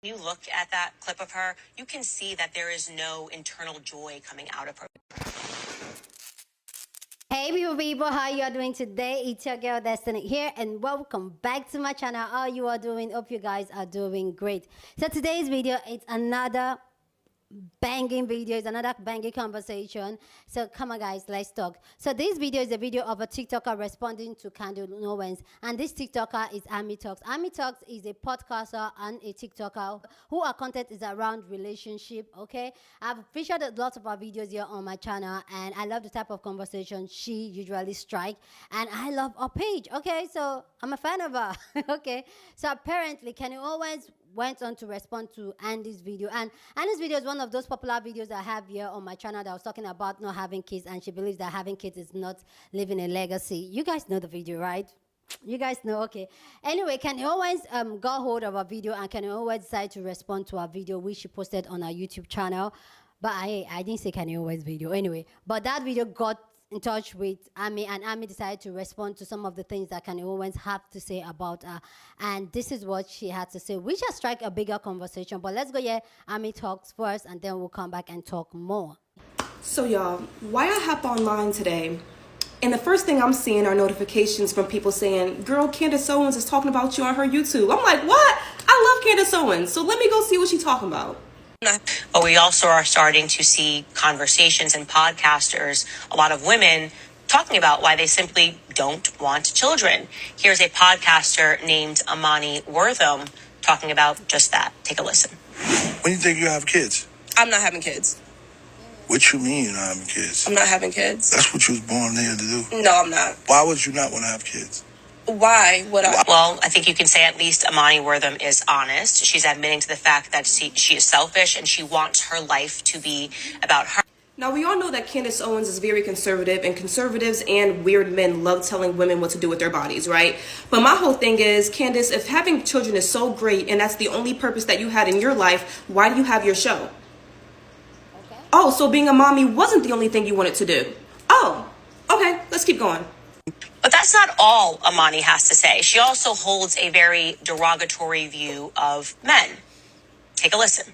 You look at that clip of her, you can see that there is no internal joy coming out of her. Hey people, how you are doing today? It's your girl Destiny here, and welcome back to my channel. How you are doing? Hope you guys are doing great. So today's video, it's another banging video, is another banging conversation. So come on guys, let's talk. So this video is a video of a TikToker responding to Candace Owens, and this TikToker is Ami Talks. Ami Talks is a podcaster and a TikToker who our content is around relationship. Okay, I've featured a lot of our videos here on my channel, and I love the type of conversation she usually strike, and I love her page. Okay, so I'm a fan of her. Okay, so apparently Candace Owens went on to respond to Andy's video, and Andy's video is one of those popular videos I have here on my channel that I was talking about not having kids, and she believes that having kids is not leaving a legacy. You guys know the video, right? You guys know, okay. Anyway, Candace Owens got hold of a video, and Candace Owens decided to respond to a video which she posted on her YouTube channel. But I didn't say Candace Owens video anyway. But that video got in touch with Ami, and Ami decided to respond to some of the things that Candace Owens have to say about her. And this is what she had to say. We shall strike a bigger conversation, but let's go here. Ami Talks first, and then we'll come back and talk more. So y'all, why I hop online today, and the first thing I'm seeing are notifications from people saying, girl, Candace Owens is talking about you on her YouTube. I'm like, what? I love Candace Owens, so let me go see what she's talking about. But we also are starting to see conversations and podcasters, a lot of women talking about why they simply don't want children. Here's a podcaster named Amani Wortham talking about just that. Take a listen. When you think you have kids? I'm not having kids. What you mean you're not having kids? I'm not having kids. That's what you was born there to do. No, I'm not. Why would you not want to have kids? Why would I? Well, I think you can say at least Amani Wortham is honest. She's admitting to the fact that she is selfish and she wants her life to be about her. Now, we all know that Candace Owens is very conservative, and conservatives and weird men love telling women what to do with their bodies, right? But my whole thing is, Candace, if having children is so great and that's the only purpose that you had in your life, why do you have your show? Okay. Oh, so being a mommy wasn't the only thing you wanted to do. Oh, okay, let's keep going. But that's not all Amani has to say. She also holds a very derogatory view of men. Take a listen.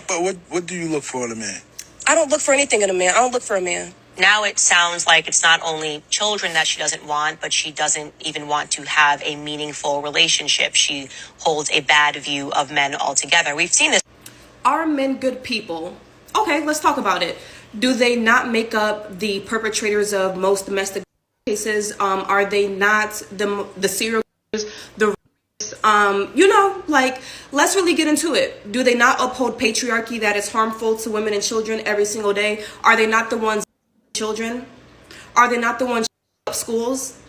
But what do you look for in a man? I don't look for anything in a man. I don't look for a man. Now it sounds like it's not only children that she doesn't want, but she doesn't even want to have a meaningful relationship. She holds a bad view of men altogether. We've seen this. Are men good people? Okay, let's talk about it. Do they not make up the perpetrators of most domestic cases? Are they not the serial killers, let's really get into it. Do they not uphold patriarchy that is harmful to women and children every single day? Are they not the ones children? Are they not the ones up schools?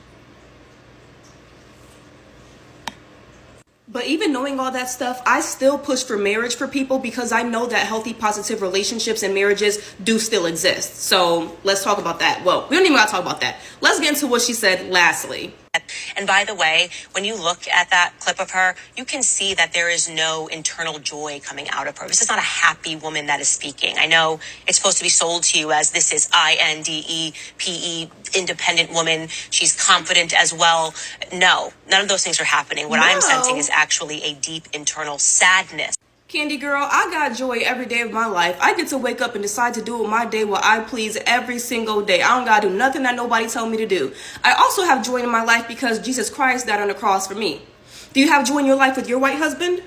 But even knowing all that stuff, I still push for marriage for people because I know that healthy, positive relationships and marriages do still exist. So let's talk about that. Well, we don't even got to talk about that. Let's get into what she said lastly. And by the way, when you look at that clip of her, you can see that there is no internal joy coming out of her. This is not a happy woman that is speaking. I know it's supposed to be sold to you as this is INDEPE, independent woman. She's confident as well. No, none of those things are happening. What I'm sensing is actually a deep internal sadness. Candy girl, I got joy every day of my life. I get to wake up and decide to do with my day what I please every single day. I don't gotta do nothing that nobody tell me to do. I also have joy in my life because Jesus Christ died on the cross for me. Do you have joy in your life with your white husband?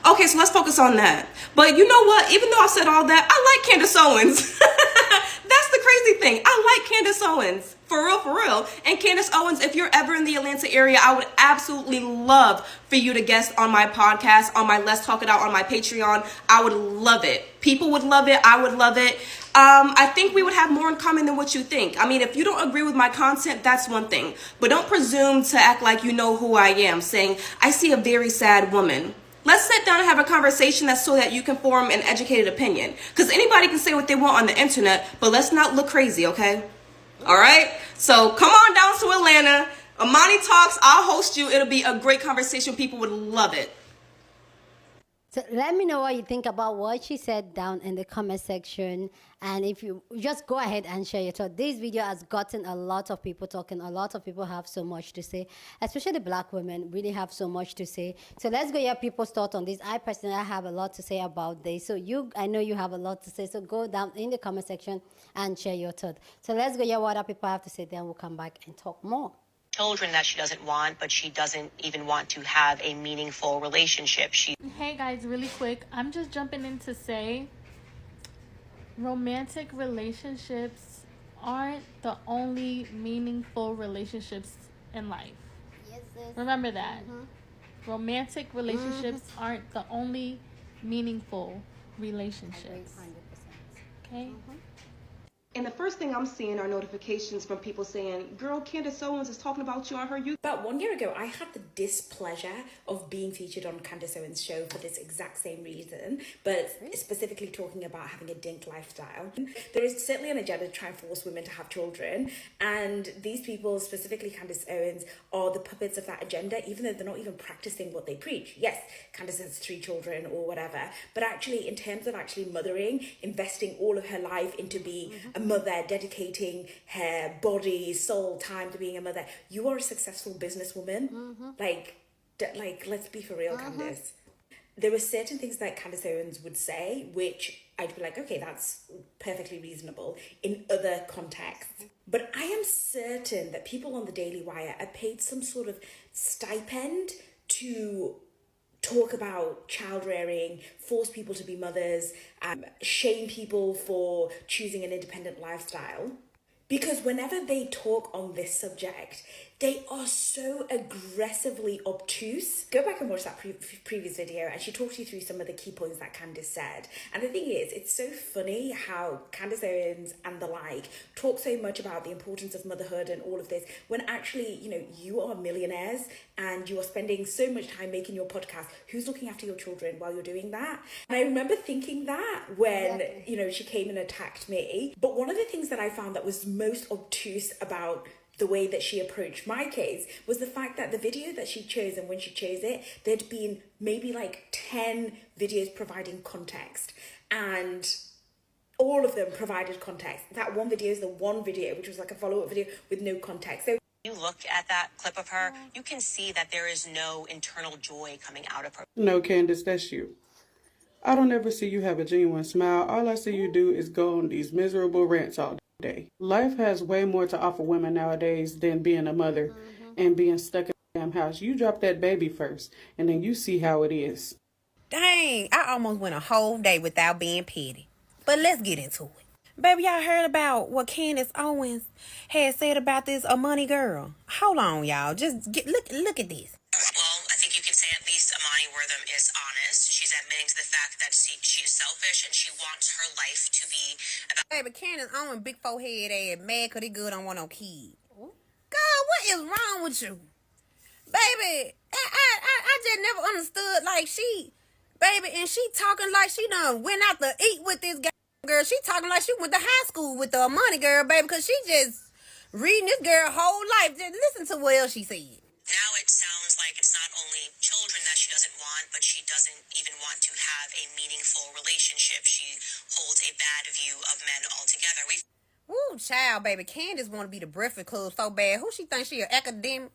Okay, so let's focus on that. But you know what? Even though I said all that, I like Candace Owens. That's the crazy thing. I like Candace Owens. For real, for real. And Candace Owens, if you're ever in the Atlanta area, I would absolutely love for you to guest on my podcast, on my Let's Talk It Out on my Patreon. I would love it. People would love it. I would love it. I think we would have more in common than what you think. I mean, if you don't agree with my content, that's one thing. But don't presume to act like you know who I am, saying, I see a very sad woman. Let's sit down and have a conversation that's so that you can form an educated opinion. Because anybody can say what they want on the internet, but let's not look crazy, okay? All right? So come on down to Atlanta. Amani Talks, I'll host you. It'll be a great conversation. People would love it. So let me know what you think about what she said down in the comment section. And if you just go ahead and share your thought. This video has gotten a lot of people talking. A lot of people have so much to say, especially black women really have so much to say. So let's go hear people's thoughts on this. I personally have a lot to say about this. So I know you have a lot to say. So go down in the comment section and share your thought. So let's go hear what other people have to say. Then we'll come back and talk more. Children that she doesn't want, but she doesn't even want to have a meaningful relationship. Hey guys, really quick, I'm just jumping in to say romantic relationships aren't the only meaningful relationships in life. Yes, sis. Remember that. Romantic relationships aren't the only meaningful relationships. 100%. Okay? And the first thing I'm seeing are notifications from people saying, girl, Candace Owens is talking about you on her YouTube. About 1 year ago, I had the displeasure of being featured on Candace Owens' show for this exact same reason, but specifically talking about having a dink lifestyle. There is certainly an agenda to try and force women to have children, and these people, specifically Candace Owens, are the puppets of that agenda, even though they're not even practicing what they preach. Yes, Candace has 3 children or whatever, but actually in terms of actually mothering, investing all of her life into being a mother, dedicating her body, soul, time to being a mother, you are a successful businesswoman. Like, let's be for real, Candace. There were certain things that Candace Owens would say, which I'd be like, okay, that's perfectly reasonable in other contexts. But I am certain that people on the Daily Wire are paid some sort of stipend to talk about child rearing, force people to be mothers, shame people for choosing an independent lifestyle. Because whenever they talk on this subject, they are so aggressively obtuse. Go back and watch that previous video and she talks you through some of the key points that Candace said. And the thing is, it's so funny how Candace Owens and the like talk so much about the importance of motherhood and all of this, when actually, you know, you are millionaires and you are spending so much time making your podcast. Who's looking after your children while you're doing that? And I remember thinking that when, you know, she came and attacked me. But one of the things that I found that was most obtuse about the way that she approached my case was the fact that the video that she chose, and when she chose it, there'd been maybe like 10 videos providing context, and all of them provided context. That one video is the one video which was like a follow-up video with no context. So You look at that clip of her, you can see that there is no internal joy coming out of her. No, Candace, that's you. I don't ever see you have a genuine smile. All I see you do is go on these miserable rants all day. Life has way more to offer women nowadays than being a mother and being stuck in the damn house. You drop that baby first, and then you see how it is. Dang, I almost went a whole day without being petty. But let's get into it. Baby, y'all heard about what Candace Owens had said about this Amani girl? Hold on, y'all. Just look at this. Well, I think you can say at least Amani Wortham is honest. She's admitting to the fact that she is selfish and she wants her life to be about. Baby, Candace Owens, big forehead ass, mad 'cause they good don't want no kid. God, what is wrong with you? Baby, I just never understood, like, baby, and she talking like she done went out to eat with this girl. She talking like she went to high school with the Amani girl, baby, because she just reading this girl whole life. Just listen to what else she said. Now it sounds like it's not only children that she doesn't want, but she doesn't even want to have a meaningful relationship. She holds a bad view of men altogether. Woo, child, baby. Candace want to be the Breakfast Club so bad. Who she think she an academic?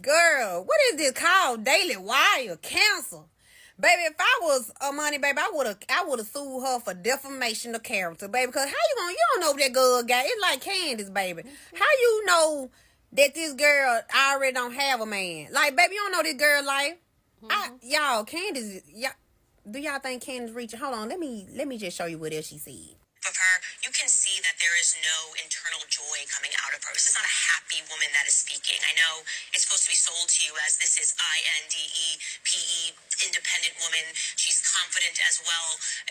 Girl, what is this called? Daily Wire? Counsel? Baby, if I was Amani, baby, I would have sued her for defamation of character, baby. Because you don't know that girl got. It's like Candace, baby. How you know that this girl already don't have a man? Like, baby, you don't know this girl life. Y'all, Candace, do y'all think Candace reaching? Hold on, let me just show you what else she said. Of her, you can see that there is no internal joy coming out of her. This is not a happy woman that is speaking. I know it's supposed to be sold to you as this is INDEPE, independent woman. She's confident as well.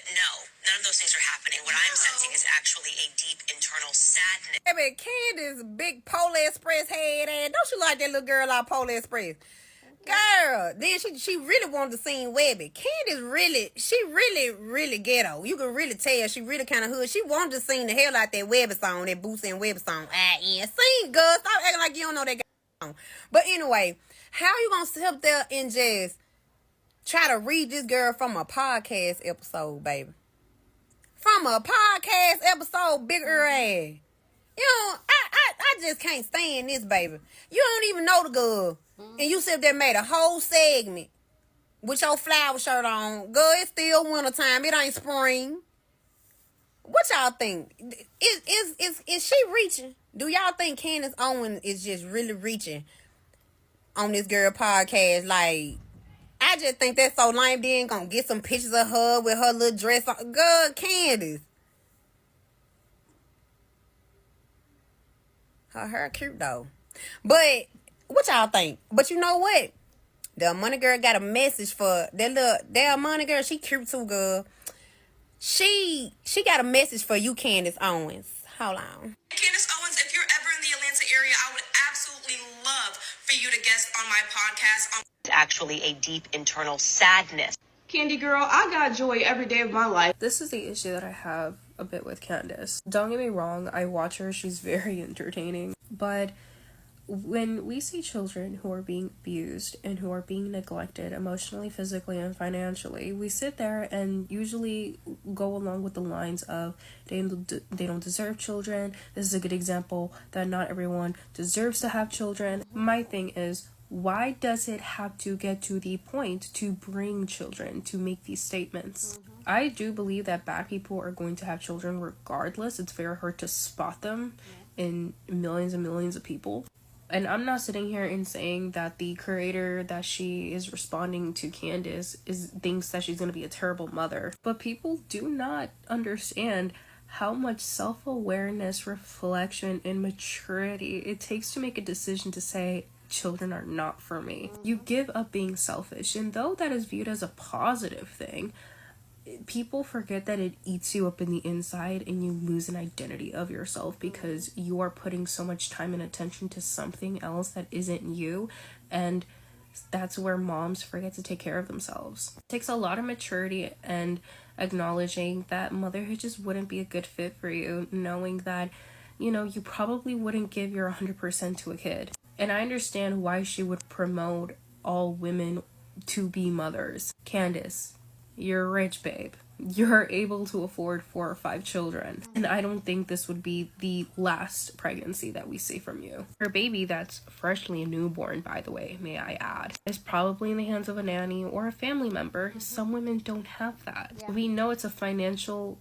No, none of those things are happening. What I'm sensing is actually a deep internal sadness. Baby, Candace, big Polar Express head ass. Don't you like that little girl out Polar Express? Girl, then she really wanted to sing Webby. Candace really ghetto. You can really tell she really kind of hood. She wanted to sing the hell out that Webby song, that Boosie and Webby song. Sing, girl. Stop acting like you don't know that song. But anyway, how you gonna sit up there and just try to read this girl from a podcast episode, baby. From a podcast episode, bigger ass. You know, I just can't stand this, baby. You don't even know the girl. And you sit there made a whole segment with your flower shirt on. Girl, it's still wintertime. It ain't spring. What y'all think? Is she reaching? Do y'all think Candace Owens is just really reaching on this girl podcast? Like, I just think that's so lame. Then gonna get some pictures of her with her little dress on. Girl, Candace. Her hair cute though. But what y'all think? But you know what? The money girl got a message for that money girl. She cute too, girl. She got a message for you, Candace Owens. Hold on. Candace Owens, if you're ever in the Atlanta area, I would absolutely love for you to guest on my podcast. It's actually a deep internal sadness. Candy girl, I got joy every day of my life. This is the issue that I have a bit with Candace. Don't get me wrong, I watch her, she's very entertaining. But when we see children who are being abused and who are being neglected emotionally, physically, and financially, we sit there and usually go along with the lines of they don't deserve children. This is a good example that not everyone deserves to have children. My thing is, why does it have to get to the point to bring children to make these statements? I do believe that bad people are going to have children regardless. It's very hard to spot them in millions and millions of people. And I'm not sitting here and saying that the creator that she is responding to, Candace, thinks that she's going to be a terrible mother. But people do not understand how much self-awareness, reflection, and maturity it takes to make a decision to say, children are not for me. You give up being selfish, and though that is viewed as a positive thing, people forget that it eats you up in the inside and you lose an identity of yourself because you are putting so much time and attention to something else that isn't you, and that's where moms forget to take care of themselves. It takes a lot of maturity and acknowledging that motherhood just wouldn't be a good fit for you, knowing that, you know, you probably wouldn't give your 100% to a kid. And I understand why she would promote all women to be mothers. Candace, you're rich, babe. You're able to afford 4 or 5 children. And I don't think this would be the last pregnancy that we see from you. Her baby that's freshly newborn, by the way, may I add, is probably in the hands of a nanny or a family member. Some women don't have that. We know it's a financial,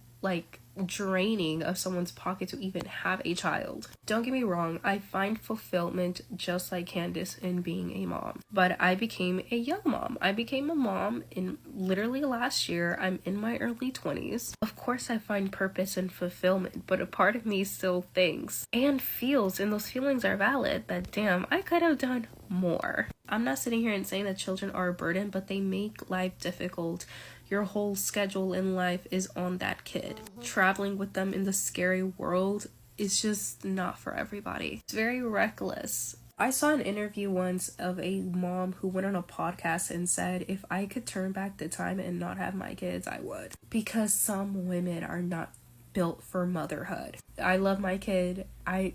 draining of someone's pocket to even have a child. Don't get me wrong, I find fulfillment just like Candace in being a mom. But I became a young mom. I became a mom in literally last year. I'm in my early 20s. Of course I find purpose and fulfillment, but a part of me still thinks and feels, and those feelings are valid, that damn, I could have done more. I'm not sitting here and saying that children are a burden, but they make life difficult. Your whole schedule in life is on that kid. Traveling with them in the scary world is just not for everybody. It's very reckless. I saw an interview once of a mom who went on a podcast and said, if I could turn back the time and not have my kids, I would. Because some women are not built for motherhood. I love my kid. I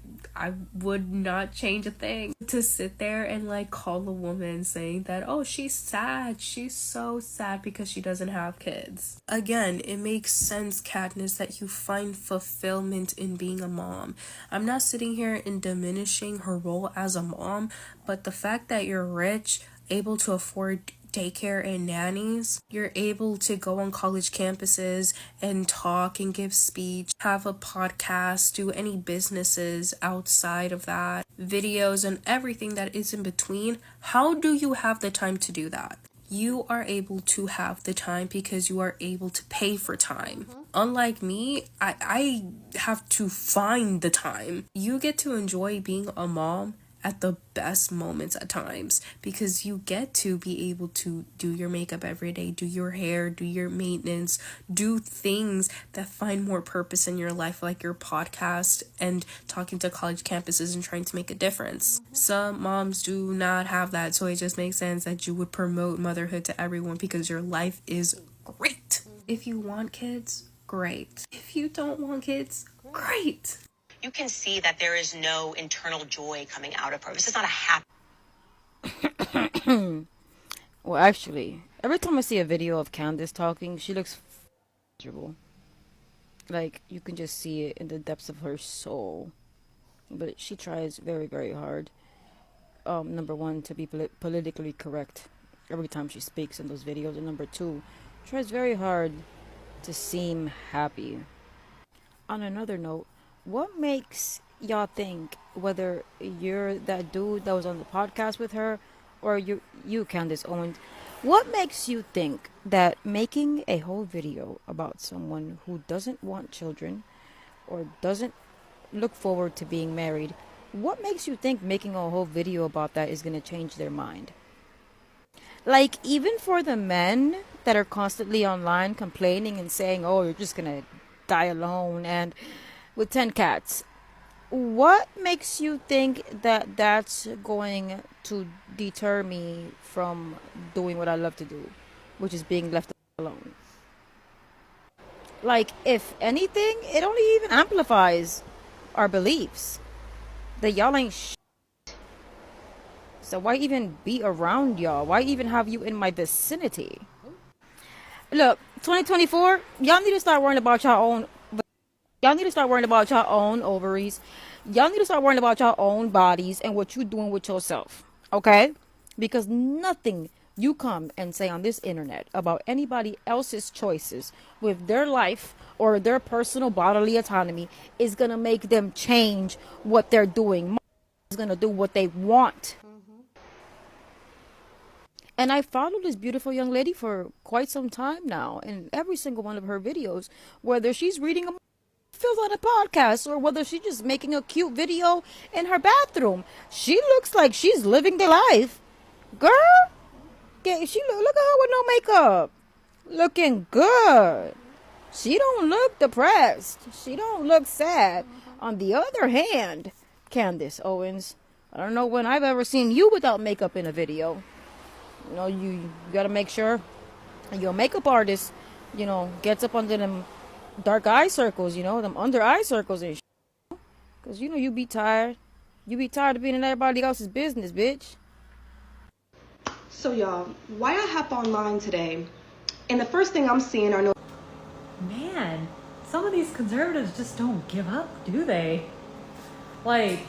would not change a thing. To sit there and call a woman saying that, oh, she's sad. She's so sad because she doesn't have kids. Again, it makes sense, Katniss, that you find fulfillment in being a mom. I'm not sitting here and diminishing her role as a mom, but the fact that you're rich, able to afford daycare and nannies, you're able to go on college campuses and talk and give speech, have a podcast, do any businesses outside of that, videos and everything that is in between. How do you have the time to do that? You are able to have the time because you are able to pay for time. Unlike me, I have to find the time. You get to enjoy being a mom at the best moments at times because you get to be able to do your makeup every day, do your hair, do your maintenance, do things that find more purpose in your life, like your podcast and talking to college campuses and trying to make a difference. Some moms do not have that, so it just makes sense that you would promote motherhood to everyone because your life is great. If you want kids, great. If you don't want kids, great. You can see that there is no internal joy coming out of her. This is not a happy. Well, actually, Every time I see a video of Candace talking, she looks miserable. Like, you can just see it in the depths of her soul. But she tries very, very hard. Number one, to be politically correct every time she speaks in those videos. And number two, tries very hard to seem happy. On another note, what makes y'all think, whether you're that dude that was on the podcast with her or you Candace Owens, what makes you think that making a whole video about someone who doesn't want children or doesn't look forward to being married, what makes you think making a whole video about that is going to change their mind? Like, even for the men that are constantly online complaining and saying, oh, you're just going to die alone and with 10 cats, what makes you think that that's going to deter me from doing what I love to do, which is being left alone? Like, if anything, it only even amplifies our beliefs that y'all ain't so why even be around y'all? Why even have you in my vicinity? Look, 2024, y'all need to start worrying about y'all own. Y'all need to start worrying about y'all own ovaries. Y'all need to start worrying about y'all own bodies and what you're doing with yourself. Okay? Because nothing you come and say on this internet about anybody else's choices with their life or their personal bodily autonomy is going to make them change what they're doing. Is going to do what they want. And I follow this beautiful young lady for quite some time now. And every single one of her videos, whether she's reading a fills out a podcast or whether she's just making a cute video in her bathroom, she looks like she's living the life. Girl, look at her with no makeup. Looking good. She don't look depressed. She don't look sad. On the other hand, Candace Owens, I don't know when I've ever seen you without makeup in a video. You know, you gotta make sure your makeup artist, you know, gets up under them dark eye circles, you know, them under eye circles and shit. Cause you know you be tired. You be tired of being in everybody else's business, bitch. So y'all, why I hop online today, and the first thing I'm seeing are no. Man, some of these conservatives just don't give up, do they? Like,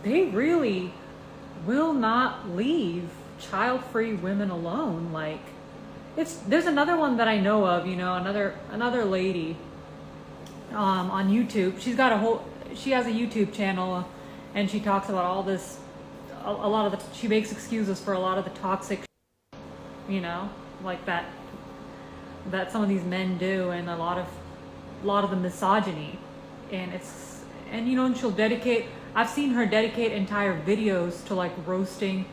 they really will not leave child-free women alone. Like, there's another one that I know of, you know, another lady on YouTube. She has a YouTube channel and she talks about all this, she makes excuses for a lot of the toxic, you know, like that some of these men do, and a lot of the misogyny, and you know, and I've seen her dedicate entire videos to like roasting.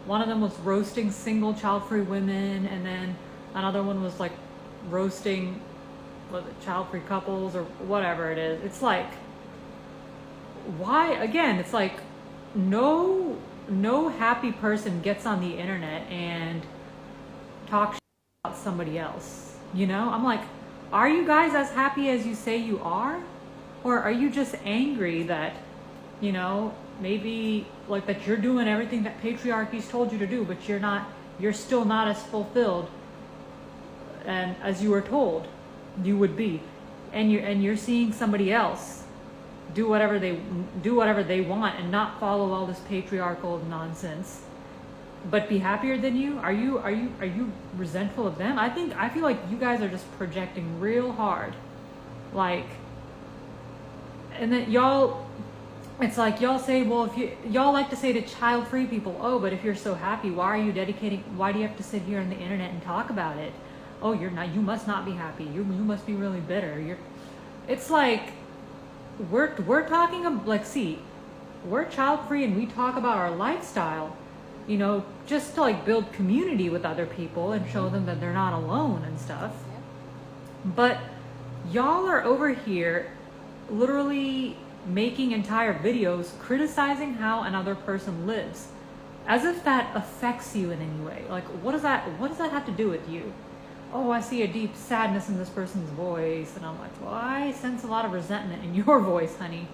One of them was roasting single child-free women, and then another one was like roasting child-free couples or whatever it is. It's like, why? Again, it's like no happy person gets on the internet and talks about somebody else. You know, I'm like, are you guys as happy as you say you are? Or are you just angry that, you know, maybe like that you're doing everything that patriarchy's told you to do, but you're still not as fulfilled and as you were told you would be, and you're seeing somebody else do whatever they want and not follow all this patriarchal nonsense, but be happier than you. Are you resentful of them? I feel like you guys are just projecting real hard, like, and then y'all. It's like y'all say, well, y'all like to say to child-free people, oh, but if you're so happy, why do you have to sit here on the internet and talk about it? Oh, you must not be happy. You must be really bitter. It's like, we're talking about, like, see, we're child-free and we talk about our lifestyle, you know, just to like build community with other people and show them that they're not alone and stuff. But y'all are over here literally making entire videos criticizing how another person lives, as if that affects you in any way. Like, what does that have to do with you? Oh, I see a deep sadness in this person's voice, and I'm like, well, I sense a lot of resentment in your voice, honey.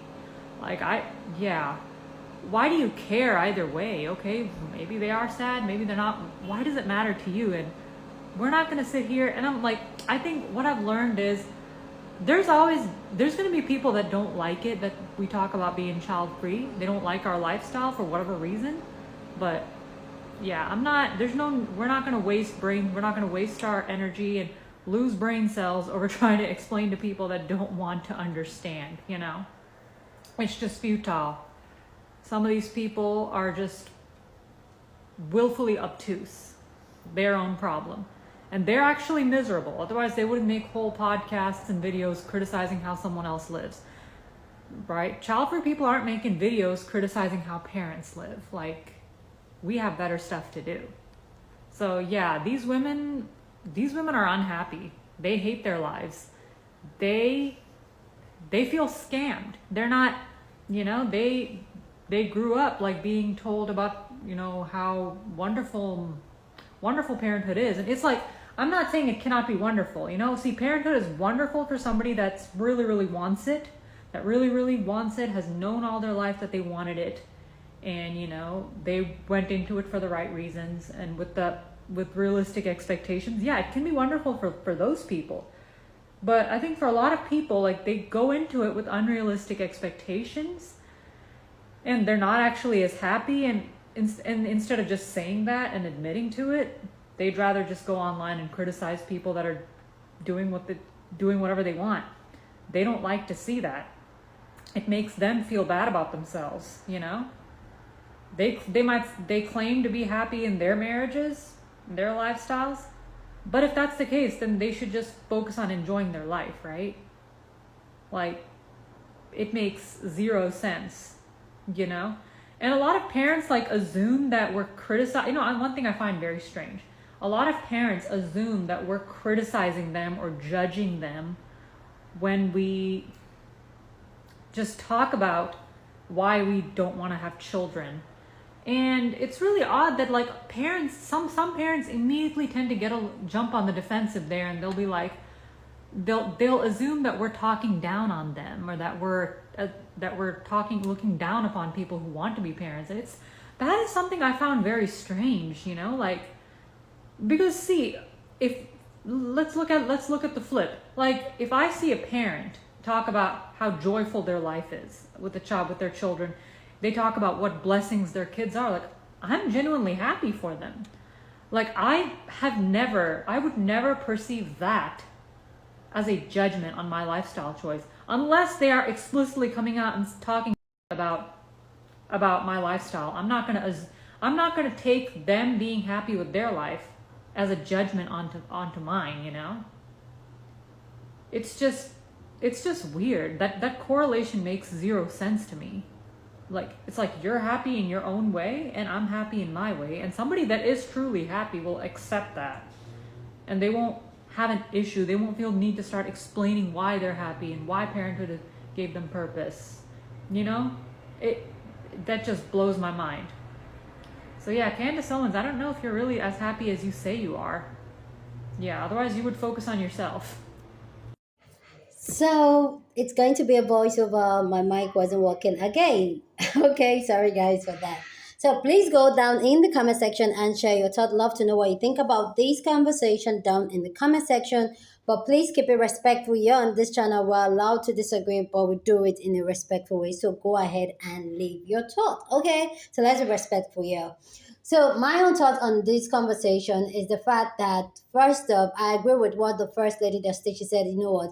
Like, why do you care either way? Okay, maybe they are sad, maybe they're not. Why does it matter to you? And we're not going to sit here. And I'm like, I think what I've learned is there's going to be people that don't like it, that we talk about being child free. They don't like our lifestyle for whatever reason. But yeah, we're not going to waste our energy and lose brain cells over trying to explain to people that don't want to understand, you know? It's just futile. Some of these people are just willfully obtuse, their own problem. And they're actually miserable. Otherwise, they wouldn't make whole podcasts and videos criticizing how someone else lives, right? Child-free people aren't making videos criticizing how parents live. Like, we have better stuff to do. So yeah, these women are unhappy. They hate their lives. They feel scammed. They're not, you know, they grew up like being told about, you know, how wonderful parenthood is. And it's like, I'm not saying it cannot be wonderful, you know. See, parenthood is wonderful for somebody that's really wants it, that really wants it, has known all their life that they wanted it, and, you know, they went into it for the right reasons and with realistic expectations. Yeah, it can be wonderful for those people. But I think for a lot of people, like, they go into it with unrealistic expectations and they're not actually as happy, and instead of just saying that and admitting to it, they'd rather just go online and criticize people that are doing whatever they want. They don't like to see that. It makes them feel bad about themselves, you know? They claim to be happy in their marriages, their lifestyles, but if that's the case, then they should just focus on enjoying their life, right? Like, it makes zero sense, you know? And a lot of parents like assume that we're criticizing, you know, one thing I find very strange. A lot of parents assume that we're criticizing them or judging them when we just talk about why we don't want to have children. And it's really odd that, like, parents, some parents immediately tend to jump on the defensive there, and they'll be like, they'll assume that we're talking down on them, or that we're looking down upon people who want to be parents. And that is something I found very strange, you know, like, because see, let's look at the flip. Like, if I see a parent talk about how joyful their life is with their children, they talk about what blessings their kids are, like, I'm genuinely happy for them. Like, I would never perceive that as a judgment on my lifestyle choice, unless they are explicitly coming out and talking about my lifestyle. I'm not gonna take them being happy with their life as a judgment onto mine, you know? It's just weird. That correlation makes zero sense to me. Like, it's like you're happy in your own way and I'm happy in my way, and somebody that is truly happy will accept that, and they won't have an issue. They won't feel the need to start explaining why they're happy and why parenthood gave them purpose, you know? That just blows my mind. So yeah, Candace Owens, I don't know if you're really as happy as you say you are. Yeah, otherwise you would focus on yourself. So it's going to be a voiceover. My mic wasn't working again. Okay, sorry guys for that. So please go down in the comment section and share your thought. Love to know what you think about this conversation down in the comment section. But please keep it respectful. Here on this channel, we're allowed to disagree, but we do it in a respectful way. So go ahead and leave your thought. Okay, so let's be respectful here. So my own thought on this conversation is the fact that, first up, I agree with what the first lady that she said. You know what?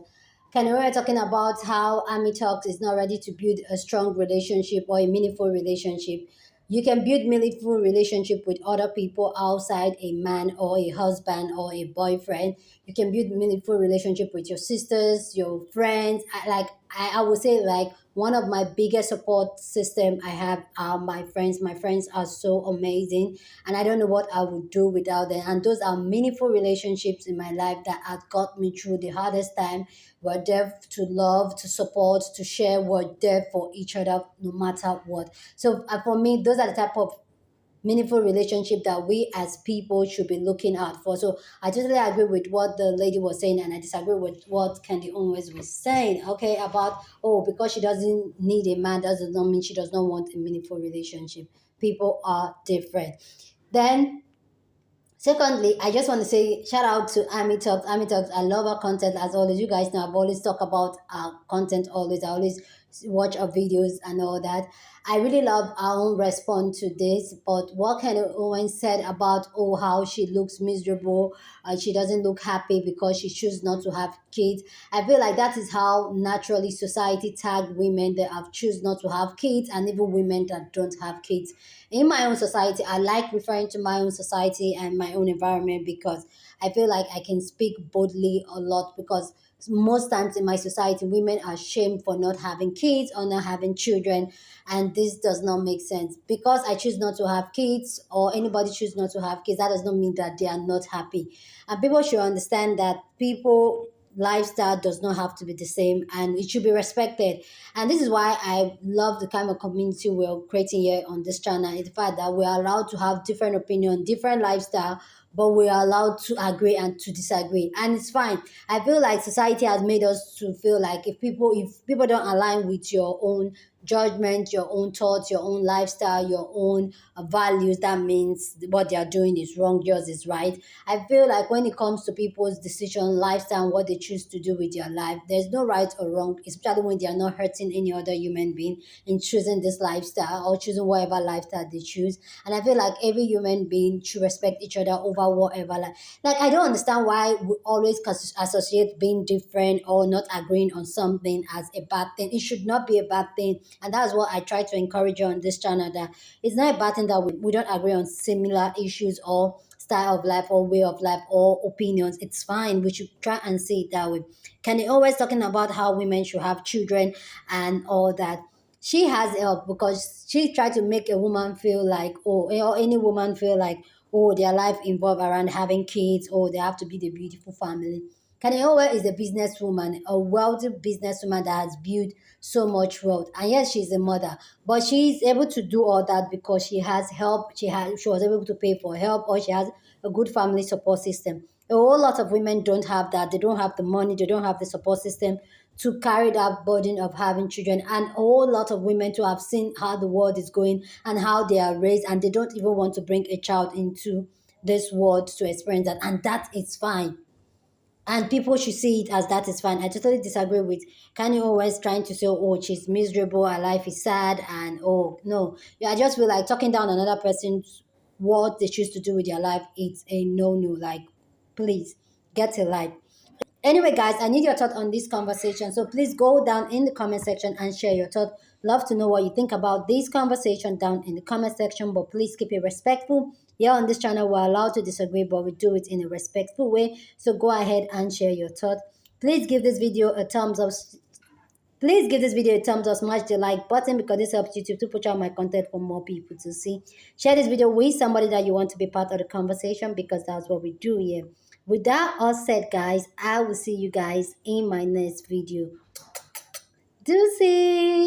Kind of, we're talking about how Army Talks is not ready to build a strong relationship or a meaningful relationship. You can build meaningful relationship with other people outside a man or a husband or a boyfriend. You can build meaningful relationship with your sisters, your friends. I would say, like, one of my biggest support system I have are my friends. My friends are so amazing, and I don't know what I would do without them. And those are meaningful relationships in my life that have got me through the hardest time. We're there to love, to support, to share. We're there for each other no matter what. So for me, those are the type of meaningful relationship that we as people should be looking out for. So I totally agree with what the lady was saying, and I disagree with what Candy Owens was saying, okay, about, because she doesn't need a man does not mean she does not want a meaningful relationship. People are different. Then Secondly, I just want to say shout out to Amy Talks. Amy Talks, I love her content as always. You guys know I've always talked about content always. I always watch her videos and all that. I really love our own response to this. But what Candace Owens said about how she looks miserable, she doesn't look happy because she chooses not to have kids. I feel like that is how naturally society tag women that have choose not to have kids, and even women that don't have kids. In my own society, I like referring to my own society and my own environment because I feel like I can speak boldly a lot, because most times in my society, women are shamed for not having kids or not having children, and this does not make sense. Because I choose not to have kids, or anybody choose not to have kids, that does not mean that they are not happy. And people should understand that people lifestyle does not have to be the same, and it should be respected. And this is why I love the kind of community we're creating here on this channel. It's the fact that we're allowed to have different opinion, different lifestyle, but we are allowed to agree and to disagree, and it's fine. I feel like society has made us to feel like if people don't align with your own judgment, your own thoughts, your own lifestyle, your own values, that means what they are doing is wrong, yours is right. I feel like when it comes to people's decision, lifestyle, and what they choose to do with their life, there's no right or wrong, especially when they are not hurting any other human being in choosing this lifestyle or choosing whatever lifestyle they choose. And I feel like every human being should respect each other over whatever. Like I don't understand why we always associate being different or not agreeing on something as a bad thing. It should not be a bad thing. And that's what I try to encourage you on this channel, that it's not a bad thing that we don't agree on similar issues or style of life or way of life or opinions. It's fine. We should try and see it that way. Kenny always talking about how women should have children and all that. She has help because she tried to make a woman feel like, or any woman feel like, their life involved around having kids, or they have to be the beautiful family. Kanye Owe is a businesswoman, a wealthy businesswoman that has built so much wealth. And yes, she's a mother, but she's able to do all that because she has help. She was able to pay for help, or she has a good family support system. A whole lot of women don't have that. They don't have the money. They don't have the support system to carry that burden of having children. And a whole lot of women to have seen how the world is going and how they are raised, and they don't even want to bring a child into this world to experience that. And that is fine, and people should see it as that is fine. I totally disagree with Kanye always trying to say, she's miserable, her life is sad, and no. Yeah, I just feel like talking down another person's what they choose to do with their life. It's a no. Like, please get a life. Anyway, guys, I need your thought on this conversation. So please go down in the comment section and share your thought. Love to know what you think about this conversation down in the comment section, but please keep it respectful. Here on this channel, we're allowed to disagree, but we do it in a respectful way. So go ahead and share your thought. Please give this video a thumbs up. Please give this video a thumbs up, smash the like button, because this helps YouTube to push out my content for more people to see. Share this video with somebody that you want to be part of the conversation, because that's what we do here. With that all said, guys, I will see you guys in my next video. Deuces!